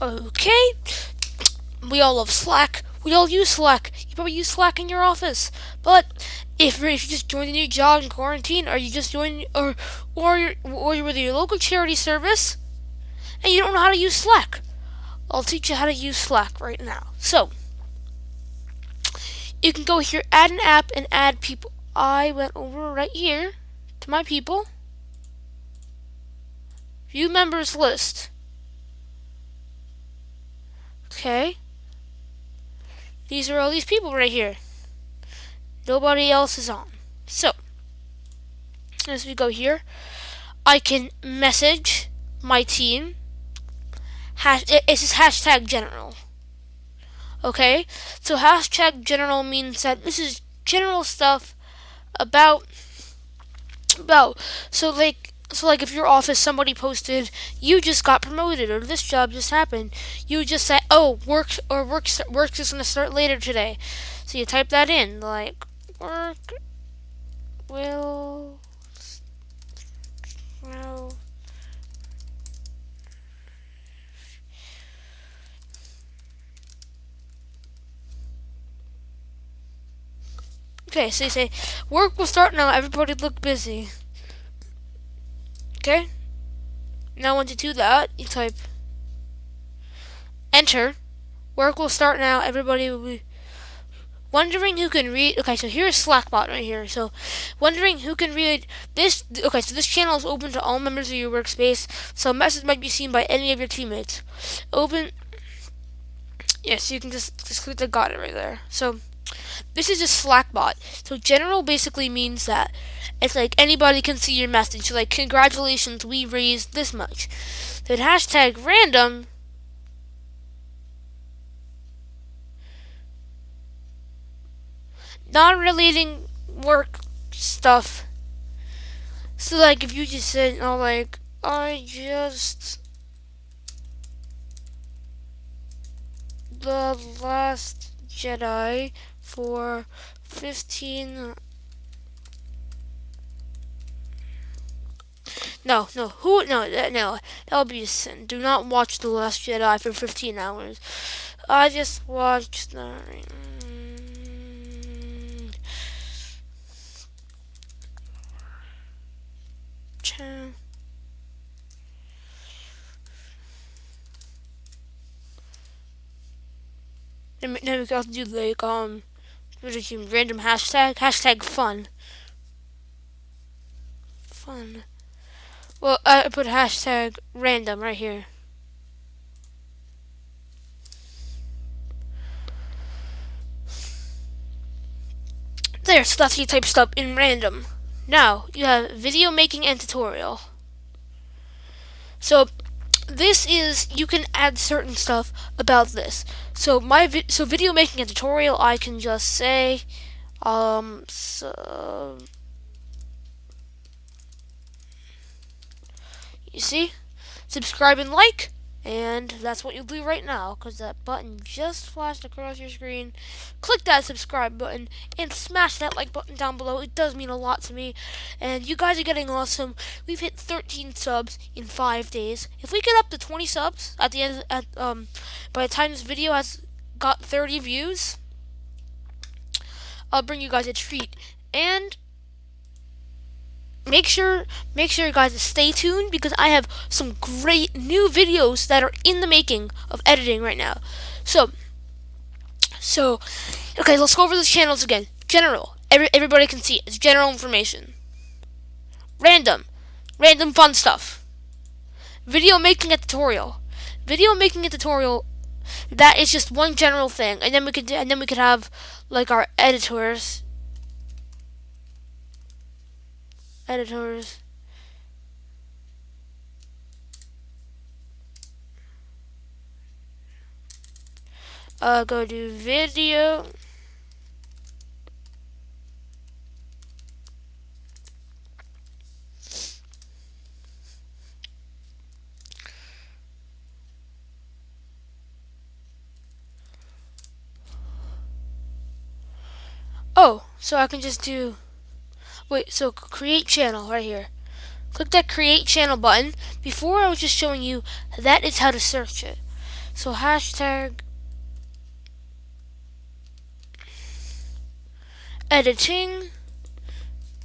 Okay, we all love Slack. We all use Slack. You probably use Slack in your office. But if you just joined a new job in quarantine, or you just joined, or you're with your local charity service, and you don't know how to use Slack, I'll teach you how to use Slack right now. So you can go here, add an app, and add people. I went over right here to my people, view members list. Okay, these are all these people right here. Nobody else is on. So as we go here, I can message my team. It says hashtag general. Okay, so hashtag general means that this is general stuff about so like if your office somebody posted you just got promoted or this job just happened, you just say, oh, work is gonna start later today. So you type that in, like, work will well, okay, so you say work will start now, everybody look busy. Okay, now once you do that, you type enter, work will start now, everybody will be wondering who can read. Okay, so here's Slackbot right here. So, wondering who can read this. Okay, so this channel is open to all members of your workspace. So, a message might be seen by any of your teammates. Open. Yes, you can just click the got it right there. So, this is just Slackbot. So, general basically means that it's like anybody can see your message. So, like, congratulations, we raised this much. Then hashtag random. Non-relating work stuff. So like if you just said, oh, like, I just the Last Jedi for 15. No, that would be a sin. Do not watch The Last Jedi for 15 hours. I just watched the. Then we can also do like random hashtag fun. Well, I put hashtag random right here. There, so that's how you type stuff in random. Now you have video making and tutorial. So this is, you can add certain stuff about this. So video making and tutorial, I can just say you see, subscribe and like, and that's what you'll do right now, because that button just flashed across your screen. Click that subscribe button and smash that like button down below. It does mean a lot to me, and you guys are getting awesome. We've hit 13 subs in 5 days. If we get up to 20 subs at the end, by the time this video has got 30 views, I'll bring you guys a treat. And make sure you guys stay tuned, because I have some great new videos that are in the making of editing right now. So okay, let's go over the channels again. General, everybody can see it. It's general information. Random fun stuff. Video making a tutorial. That is just one general thing, and then we could have like our editors. Go to video. Oh, so I can just do, wait, so create channel right here. Click that create channel button. Before I was just showing you that is how to search it. So hashtag editing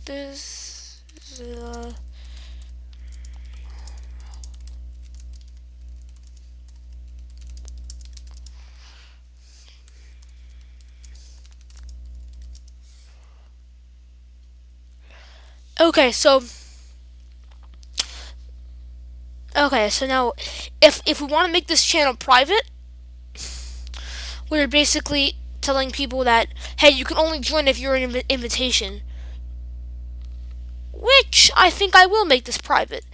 this. Okay, so now if we want to make this channel private, we're basically telling people that, hey, you can only join if you're an invitation. Which I think I will make this private.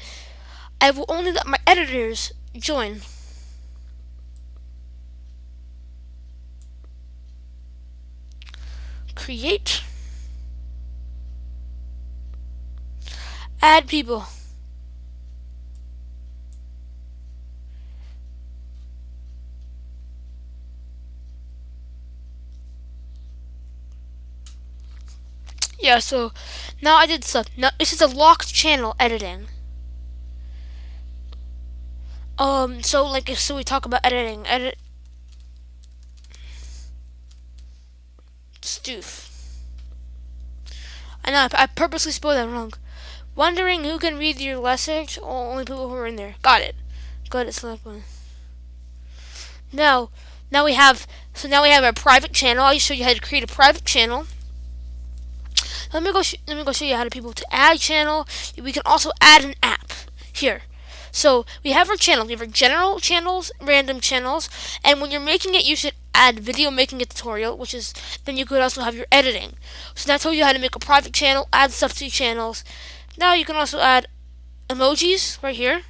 I will only let my editors join. Create. Add people. Yeah, so now I did stuff. Now this is a locked channel editing. So we talk about editing. Stoof. I know I purposely spelled that wrong. Wondering who can read your message? Only people who are in there. Got it. Got it. Select one. Now we have a private channel. I'll show you how to create a private channel. Let me go show you how to add channel. We can also add an app here. So we have our channel. We have our general channels, random channels, and when you're making it, you should add video making a tutorial, which is then you could also have your editing. So that tells you how to make a private channel, add stuff to your channels. Now you can also add emojis right here.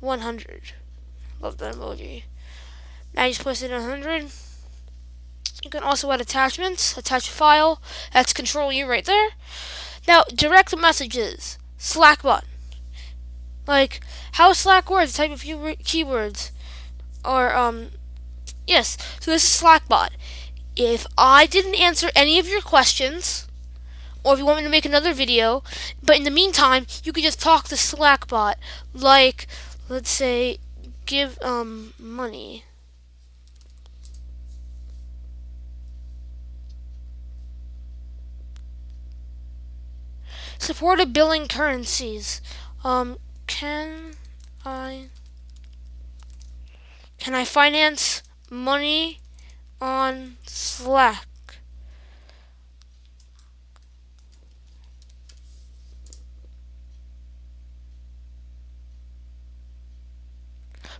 100. Love that emoji. Now you just place it at 100. You can also add attachments, attach a file. That's Control U right there. Now, direct messages, Slack bot. Like, how Slack works, type a few keywords. Or, yes, so this is Slack bot. If I didn't answer any of your questions, or if you want me to make another video, but in the meantime, you could just talk to Slack bot. Like, let's say, give, money. Supported billing currencies. Can I finance money on Slack?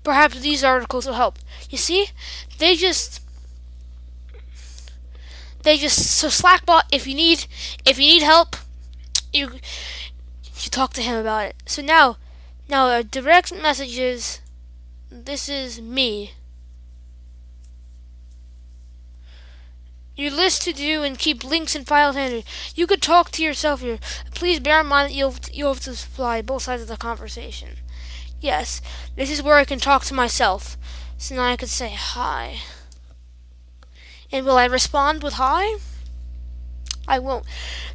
Perhaps these articles will help. You see, so Slackbot, if you need help, you talk to him about it. So now direct messages. This is me. Your list to do and keep links and files handy. You could talk to yourself here. Please bear in mind that you'll have to supply both sides of the conversation. Yes, this is where I can talk to myself. So now I could say hi. And will I respond with hi? I won't.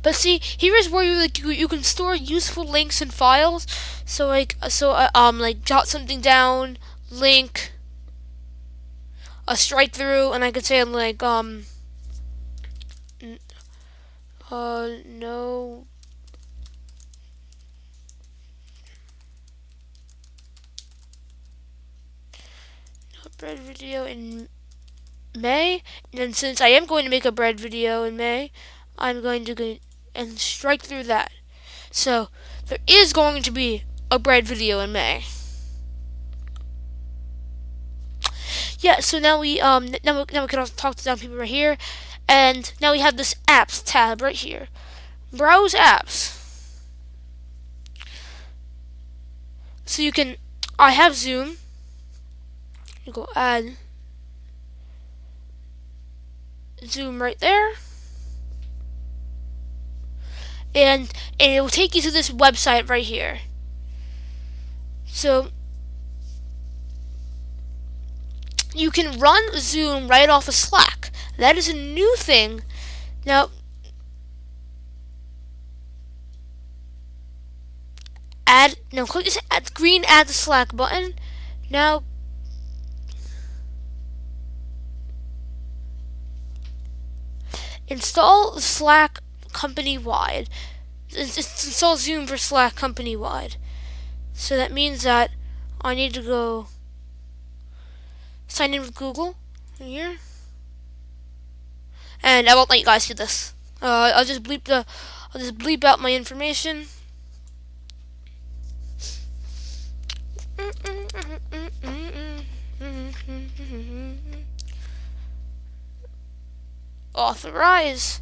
But see, here is where you can store useful links and files. So like jot something down, link, a strike through, and I could say like no bread video in May. And then since I am going to make a bread video in May, I'm going to go and strike through that. So there is going to be a bread video in May. Yeah, so now we can also talk to down people right here, and now we have this apps tab right here. Browse apps. So I have Zoom. You go add Zoom right there. And it will take you to this website right here. So you can run Zoom right off of Slack. That is a new thing. Now, click this green add to Slack button. Now install Slack company-wide. Install Zoom for Slack company-wide. So that means that I need to go sign in with Google here. And I won't let you guys see this. I'll just bleep out my information. Authorize.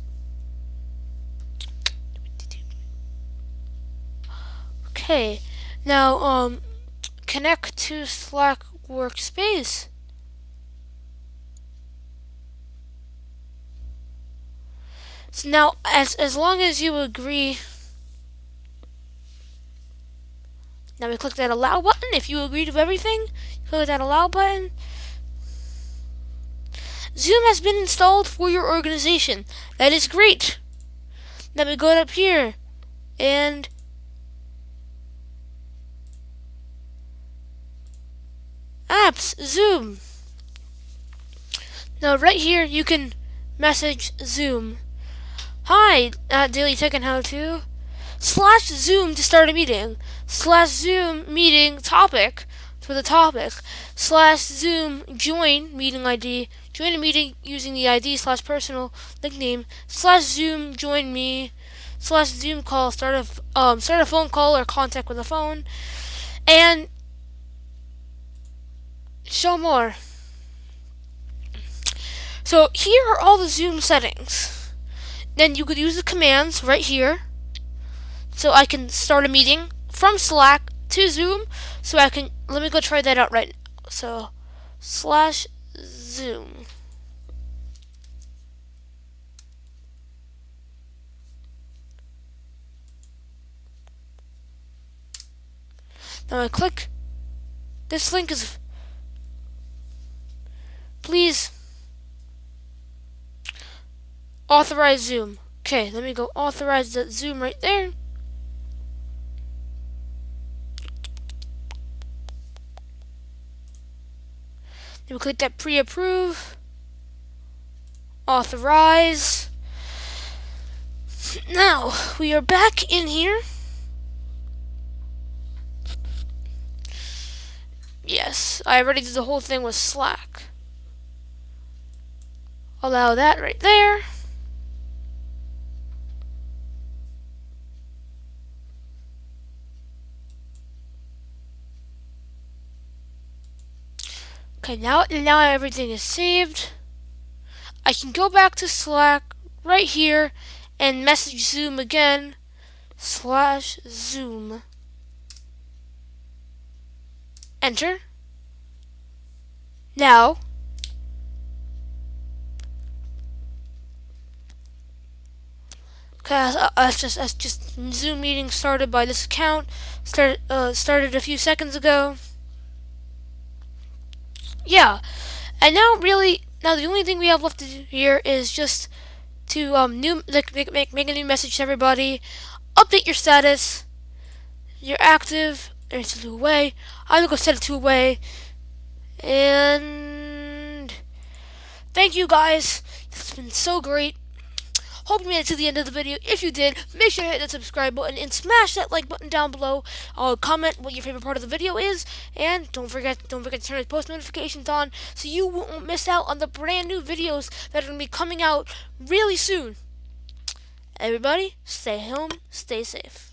Okay, now connect to Slack workspace. So now, as long as you agree, now we click that allow button. If you agree to everything, click that allow button. Zoom has been installed for your organization. That is great. Then we go up here and apps, Zoom. Now right here you can message Zoom. Hi, Daily Tech and How To. /Zoom to start a meeting. /Zoom meeting topic for the topic. /Zoom join meeting ID. Join a meeting using the ID /personal nickname. /Zoom join me. /Zoom call start a phone call or contact with a phone. And show more. So here are all the Zoom settings. Then you could use the commands right here. So I can start a meeting from Slack to Zoom. So let me go try that out right now. So /Zoom. Now I click. This link is, please authorize Zoom. Okay, let me go authorize that Zoom right there. Then we click that pre-approve. Authorize. Now, we are back in here. Yes, I already did the whole thing with Slack. Allow that right there. Okay, now everything is saved. I can go back to Slack right here and message Zoom again. /Zoom. Enter. Now, that's just Zoom meeting started by this account. Started a few seconds ago. Yeah, and now the only thing we have left to do here is just to make a new message to everybody. Update your status. You're active. And it's to away. I'm gonna go set it to away. And thank you guys. It's been so great. Hope you made it to the end of the video. If you did, make sure to hit that subscribe button and smash that like button down below. Comment what your favorite part of the video is, and don't forget to turn the post notifications on so you won't miss out on the brand new videos that are going to be coming out really soon. Everybody, stay home, stay safe.